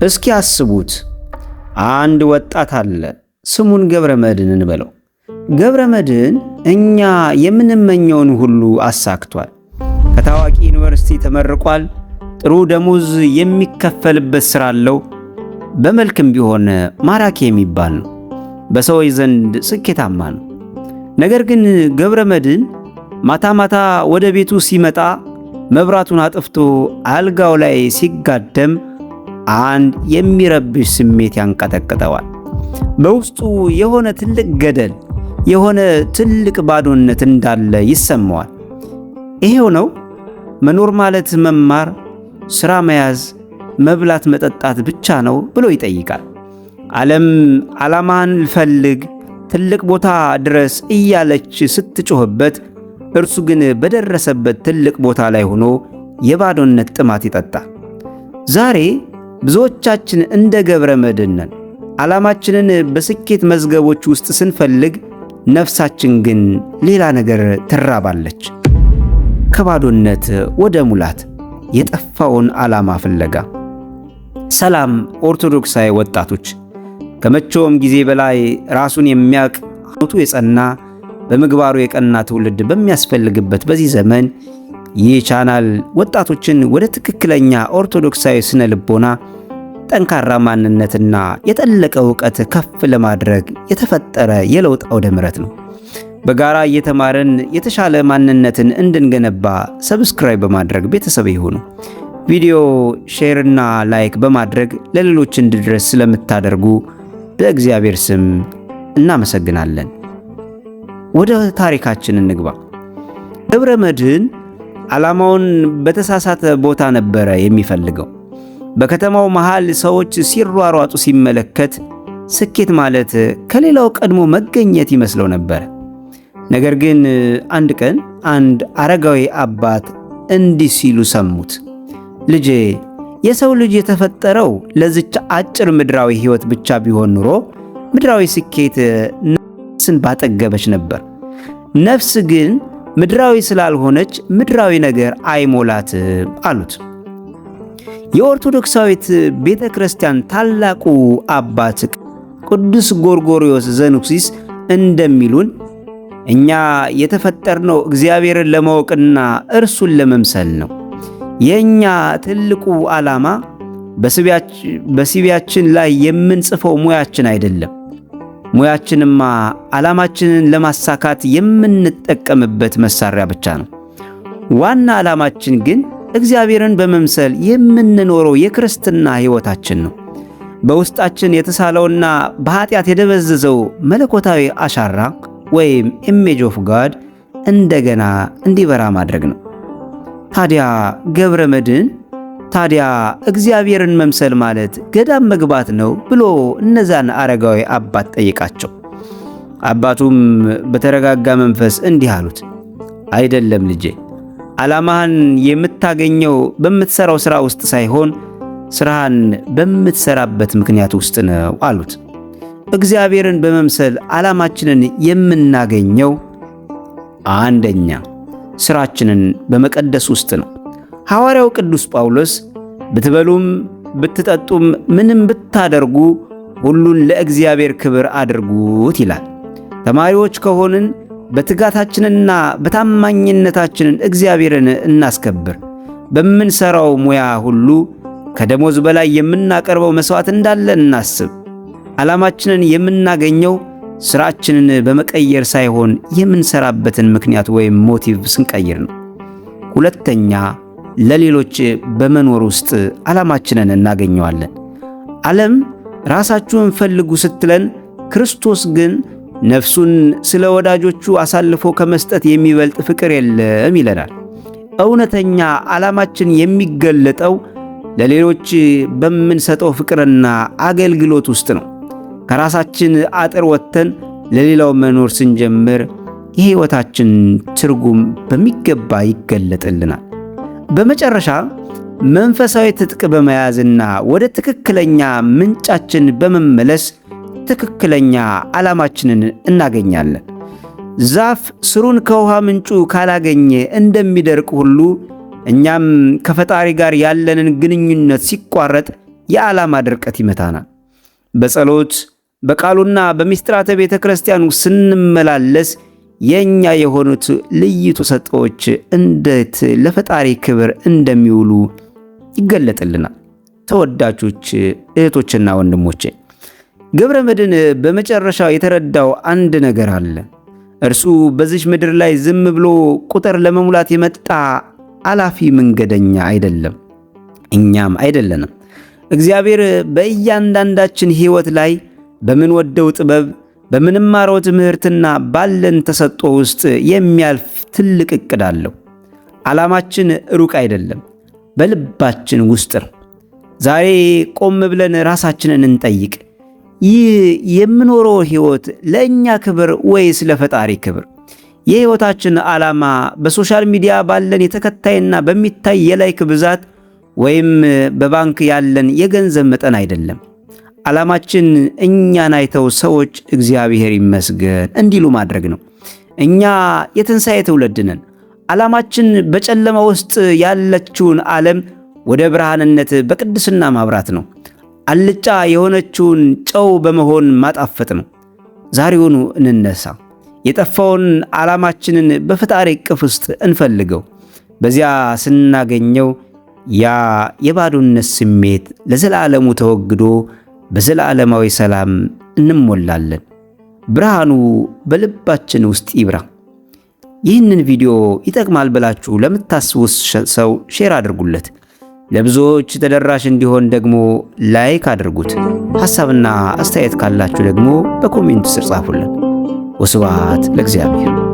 እስኪ አስቡት፣ አንድ ወጣት አለ፣ ስሙን ገብረመድህን እንበለው። ገብረመድህን እኛ የምንመኘውን ሁሉ አሳክቷል። ከታዋቂ ዩኒቨርሲቲ ተመርቋል። ጥሩ ደሞዝ የሚከፈልበት ሥራ አለው። በመልክም ቢሆን ማራኪ የሚባል ነው። በሰዎች ዘንድ ስኬታማ ነው። ነገር ግን ገብረመድህን ማታ ማታ ወደ ቤቱ ሲመጣ መብራቱን አጥፍቶ አልጋው ላይ ሲጋደም አንድ የሚረብሽ ስሜት ያንቀጠቅጠዋል። በውስጡ የሆነ ትልቅ ገደል፣ የሆነ ትልቅ ባዶነት እንዳለ ይሰማዋል። ይሄው ነው መኖር ማለት መማር፣ ሥራ መያዝ፣ መብላት፣ መጠጣት ብቻ ነው ብሎ ይጠይቃል። ዓለም ዓላማህን ፈልግ፣ ትልቅ ቦታ ድረስ እያለች ስትጮህበት፣ እርሱ ግን በደረሰበት ትልቅ ቦታ ላይ ሆኖ የባዶነት ጥማት ይጠጣል። ዛሬ ብዙዎቻችን እንደ ገብረመድህን ነን። ዓላማችንን በስኬት መዝገቦች ውስጥ ስንፈልግ፣ ነፍሳችን ግን ሌላ ነገር ትራባለች። ከባዶነት ወደ ሙላት፣ የጠፋውን ዓላማ ፍለጋ። ሰላም ኦርቶዶክሳዊ ወጣቶች፣ ከመቼውም ጊዜ በላይ ራሱን የሚያውቅ ሀብቱ የጸና በምግባሩ የቀና ትውልድ በሚያስፈልግበት በዚህ ዘመን ይህ ቻናል ወጣቶችን ወደ ትክክለኛ ኦርቶዶክሳዊ ስነ ልቦና፣ ጠንካራ ማንነትና የጠለቀ ዕውቀት ከፍ ለማድረግ የተፈጠረ የለውጥ አውደ ምሕረት ነው። በጋራ እየተማረን የተሻለ ማንነትን እንድንገነባ ሰብስክራይብ በማድረግ ቤተሰብ ይሁኑ። ቪዲዮ ሼር እና ላይክ በማድረግ ለሌሎች እንዲደርስ ስለምታደርጉ በእግዚአብሔር ስም እናመሰግናለን። ወደ ታሪካችን እንግባ። ገብረመድህን ዓላማውን በተሳሳተ ቦታ ነበረ የሚፈልገው። በከተማው መሃል ሰዎች ሲሯሯጡ ሲመለከት ስኬት ማለት ከሌላው ቀድሞ መገኘት ይመስለው ነበር። ነገር ግን አንድ ቀን አንድ አረጋዊ አባት እንዲህ ሲሉ ሰሙት። ልጄ፣ የሰው ልጅ የተፈጠረው ለዚች አጭር ምድራዊ ሕይወት ብቻ ቢሆን ኑሮ ምድራዊ ስኬት ነፍስን ባጠገበች ነበር። ነፍስ ግን ምድራዊ ስላልሆነች ምድራዊ ነገር አይሞላትም አሉት። የኦርቶዶክሳዊት ቤተ ክርስቲያን ታላቁ አባት ቅዱስ ጎርጎርዮስ ዘኑክሲስ እንደሚሉን እኛ የተፈጠርነው እግዚአብሔርን ለማወቅና እርሱን ለመምሰል ነው። የእኛ ትልቁ ዓላማ በሲቪያችን ላይ የምንጽፈው ሙያችን አይደለም። ሙያችንማ ዓላማችንን ለማሳካት የምንጠቀምበት መሳሪያ ብቻ ነው። ዋና ዓላማችን ግን እግዚአብሔርን በመምሰል የምንኖረው የክርስትና ሕይወታችን ነው። በውስጣችን የተሳለውና በኃጢአት የደበዘዘው መለኮታዊ አሻራ ወይም ኢሜጅ ኦፍ ጋድ እንደገና እንዲበራ ማድረግ ነው። ታዲያ ገብረመድህን እግዚአብሔርን መምሰል ማለት ገዳም መግባት ነው ብሎ እነዛን አረጋዊ አባት ጠይቃቸው። አባቱም በተረጋጋ መንፈስ እንዲህ አሉት፣ አይደለም ልጄ፣ ዓላማህን የምታገኘው በምትሰራው ሥራ ውስጥ ሳይሆን ሥራህን በምትሰራበት ምክንያት ውስጥ ነው አሉት። እግዚአብሔርን በመምሰል ዓላማችንን የምናገኘው አንደኛ ሥራችንን በመቀደስ ውስጥ ነው። ሐዋርያው ቅዱስ ጳውሎስ ብትበሉም ብትጠጡም ምንም ብታደርጉ ሁሉን ለእግዚአብሔር ክብር አድርጉት ይላል። ተማሪዎች ከሆንን በትጋታችንና በታማኝነታችንን እግዚአብሔርን እናስከብር። በምንሰራው ሙያ ሁሉ ከደሞዝ በላይ የምናቀርበው መሥዋዕት እንዳለ እናስብ። ዓላማችንን የምናገኘው ሥራችንን በመቀየር ሳይሆን የምንሰራበትን ምክንያት ወይም ሞቲቭ ስንቀይር ነው። ሁለተኛ፣ ለሌሎች በመኖር ውስጥ ዓላማችንን እናገኘዋለን። ዓለም ራሳችሁን ፈልጉ ስትለን፣ ክርስቶስ ግን ነፍሱን ስለ ወዳጆቹ አሳልፎ ከመስጠት የሚበልጥ ፍቅር የለም ይለናል። እውነተኛ ዓላማችን የሚገለጠው ለሌሎች በምንሰጠው ፍቅርና አገልግሎት ውስጥ ነው። ከራሳችን አጥር ወጥተን ለሌላው መኖር ስንጀምር የሕይወታችን ትርጉም በሚገባ ይገለጥልናል። በመጨረሻ መንፈሳዊ ትጥቅ በመያዝና ወደ ትክክለኛ ምንጫችን በመመለስ ትክክለኛ ዓላማችንን እናገኛለን። ዛፍ ስሩን ከውሃ ምንጩ ካላገኘ እንደሚደርቅ ሁሉ እኛም ከፈጣሪ ጋር ያለንን ግንኙነት ሲቋረጥ የዓላማ ድርቀት ይመታናል። በጸሎት በቃሉና በምሥጢራተ ቤተ ክርስቲያኑ ስንመላለስ የኛ የሆኑት ልዩ ተሰጥኦዎች እንዴት ለፈጣሪ ክብር እንደሚውሉ ይገለጥልናል። ተወዳጆች እህቶችና ወንድሞቼ፣ ገብረ መድኅን በመጨረሻው የተረዳው አንድ ነገር አለ። እርሱ በዚህ ምድር ላይ ዝም ብሎ ቁጥር ለመሙላት የመጣ አላፊ መንገደኛ አይደለም፣ እኛም አይደለንም። እግዚአብሔር በእያንዳንዳችን ሕይወት ላይ በምንወደው ጥበብ፣ በምንማረው ትምህርትና ባለን ተሰጥኦ ውስጥ የሚያልፍ ትልቅ ዕቅድ አለው። ዓላማችን ሩቅ አይደለም፣ በልባችን ውስጥ ነው። ዛሬ ቆም ብለን ራሳችንን እንጠይቅ። ይህ የምኖረው ሕይወት ለእኛ ክብር ወይስ ለፈጣሪ ክብር? የሕይወታችን ዓላማ በሶሻል ሚዲያ ባለን የተከታይና በሚታይ የላይክ ብዛት ወይም በባንክ ያለን የገንዘብ መጠን አይደለም። ዓላማችን እኛን አይተው ሰዎች እግዚአብሔር ይመስገን እንዲሉ ማድረግ ነው። እኛ የትንሣኤ ትውልድ ነን። ዓላማችን በጨለማ ውስጥ ያለችውን ዓለም ወደ ብርሃንነት በቅድስና ማብራት ነው። አልጫ የሆነችውን ጨው በመሆን ማጣፈጥ ነው። ዛሬውኑ እንነሳ። የጠፋውን ዓላማችንን በፈጣሪ እቅፍ ውስጥ እንፈልገው። በዚያ ስናገኘው ያ የባዶነት ስሜት ለዘላለሙ ተወግዶ በዘላለማዊ ሰላም እንሞላለን። ብርሃኑ በልባችን ውስጥ ይብራ። ይህንን ቪዲዮ ይጠቅማል ብላችሁ ለምታስቡት ሰው ሼር አድርጉለት። ለብዙዎች ተደራሽ እንዲሆን ደግሞ ላይክ አድርጉት። ሐሳብና አስተያየት ካላችሁ ደግሞ በኮሜንት ስር ጻፉልን። ወስብሐት ለእግዚአብሔር።